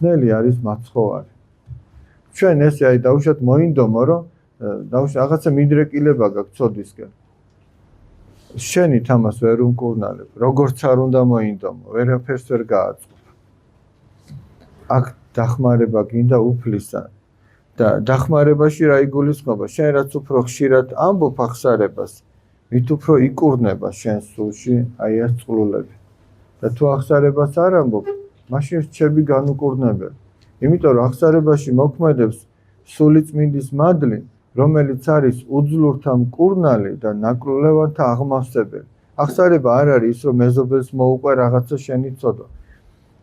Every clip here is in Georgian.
ხსნელი არის მაცხოვარი. ჩვენ ესე აი დავუშვათ მოინდომო, რომ რაღაცა მიდრეკილება გაქვს ცოდვისკენ. შენით ამას ვერ უმკურნალებ, როგორც არ უნდა მოინდომო, ვერაფერს ვერ გააწყობ. აქ დახმარება გინდა უფლისა და დახმარებაში რა იგულისხმება? შენ რაც უფრო ხშირად ამბობ ახსარებას, მით უფრო იკურნება შენ სულში აი ეს წყლულები. და თუ ახსარებას არ ამბობ, მაშინ რჩები განუკურნებელი. იმიტომ რომ ახსარებაში მოქმედებს სულიწმინდის მადლი, რომელიც არის უძლურთა მკურნალი და ნაკრულევანთა აღმავსებელი. ახსარება არ არის ის, რომ მეზობელს მოუყვე რაღაცა შენი ცოდვა.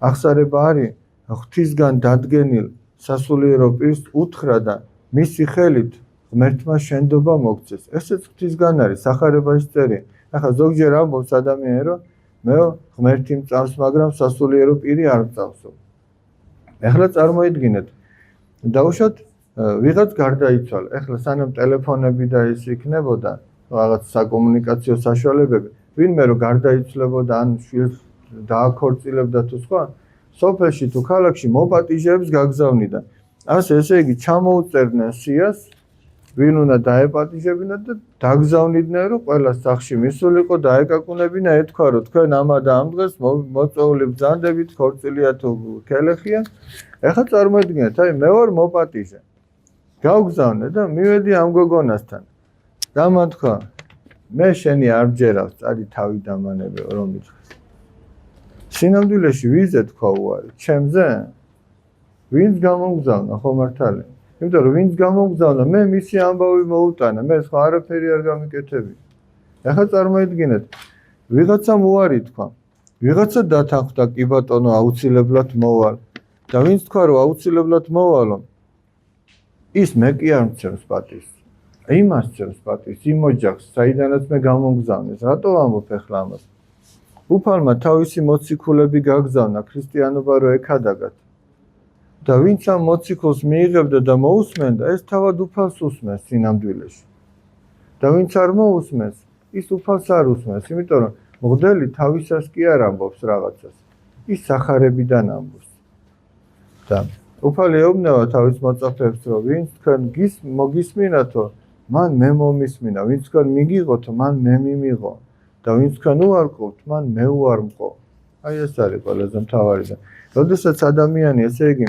ახსარება არის ღვთისგან დადგენილ სასულიერო პირს უთხრა და მისი ხელით ღმერთმა შენდობა მოგცეს. ესეც ღვთისგან არის, სახარებაში წერია. ახლა ზოგჯერ ამბობს ადამიანი, რომ მე ღმერთი მწავს, მაგრამ სასულიერო პირი არ მწავსო. ახლა წარმოიდგინეთ, დავუშვათ ვიღაც გარდაიცვალა. ახლა სანამ ტელეფონები და ის იქნებოდა, რაღაც საკომუნიკაციო საშუალებები, ვინმე რომ გარდაიცვლებოდა ან შვილს დააქორწილებდა თუ სხვა, სოფელში თუ ქალაქში მოპატიჟეებს გაგზავნიდა. ესე იგი ჩამოუწერდნენ სიას, ვინ უნდა დაეპატიჟებინა და დაგზავნიდნენ, რომ ყველა სახში მისულიყო, დაეკაკუნებინა, ეთქვა, რომ თქვენ ამა და ამ დღეს მოწეული ბრძანდებით, ქორწილია თუ ქელეხია. ახლა წარმოიდგინეთ, აი მე ვარ მოპატიჟე. გავგზავნე და მივედი ამ გოგონასთან. და მან თქვა, მე შენი არ მჯერავს, წადი თავი დამანებო რომ მითხრეს. სინამდვილეში ვიზე თქვა უარი, ჩემზე? ვინც გამოგზავნა, ხო მართალია? იმიტომ რომ ვინც გამოგზავნა, მე მისი ამბავი მოუტანა, მე სხვა არაფერი არ გამიკეთები. ახლა წარმოიდგინეთ, ვიღაცამ უარი თქვა, ვიღაცა დათანხმდა, კი ბატონო, აუცილებლად მოვალ. და ვინც თქვა, რომ აუცილებლად მოვალო, ის მე კი არ მცემს პატივს. იმას ცემს პატივს, იმ ოჯახს, საიდანაც მე გამოგზავნეს. რატო ამბობ ახლა ამას? უფალმა თავისი მოციქულები გაგზავნა ქრისტიანობა რო ეკადაგათ. და ვინც ამ მოციქულს მიიღებდა და მოусმენდა, ეს თავად უფალს უსმენს სინამდვილეში. და ვინც არ მოусმენს, ის უფალს არ უსმენს, იმიტომ რომ მღვდელი თავისას კი არ ამბობს რაღაცას. ის სახარებიდან ამბობს. და უფალი ეუბნება თავის მოწაფეებს, რომ ვინც თქვენ მოგისმინათო, მან მე მომისმინა, ვინც თქვენ მიგიღოთო, მან მე მიმიღო. და ვინც თქვენ უარყოფთ, მან მე უარმყო. აი ეს არის ყველაზე მთავარი და როდესაც ადამიანი ესე იგი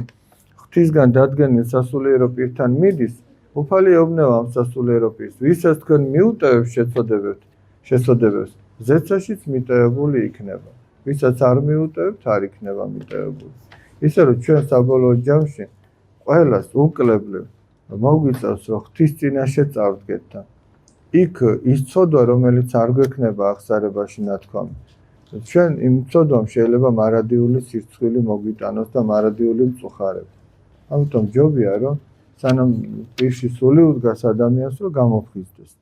ღვთისგან დადგენილ სასულიერო პირთან მიდის, უფალი ეუბნება ამ სასულიერო პირს, ვისაც თქვენ მიუტევებთ შეცოდებებს, ზეცაშიც მიტევებული იქნება. ვისაც არ მიუტევებთ, არ იქნება მიტევებული. ისე რომ ჩვენ საბოლოო ჯამში ყველას უკლებლივ მოგვიწევს, რომ ღვთის წინაშე წავდგეთ და იქ ის ცოდვა, რომელიც არ გვექნება ახსარებაში ნათქვამი. ჩვენ იმ ცოდვამ შეიძლება მარადიული სირცხვილი მოგვიტანოს და მარადიული მწუხარება. ამიტომ ჯობია, რომ სანამ პირში სული უდგას ადამიანს, რომ გამოფხიზდეს.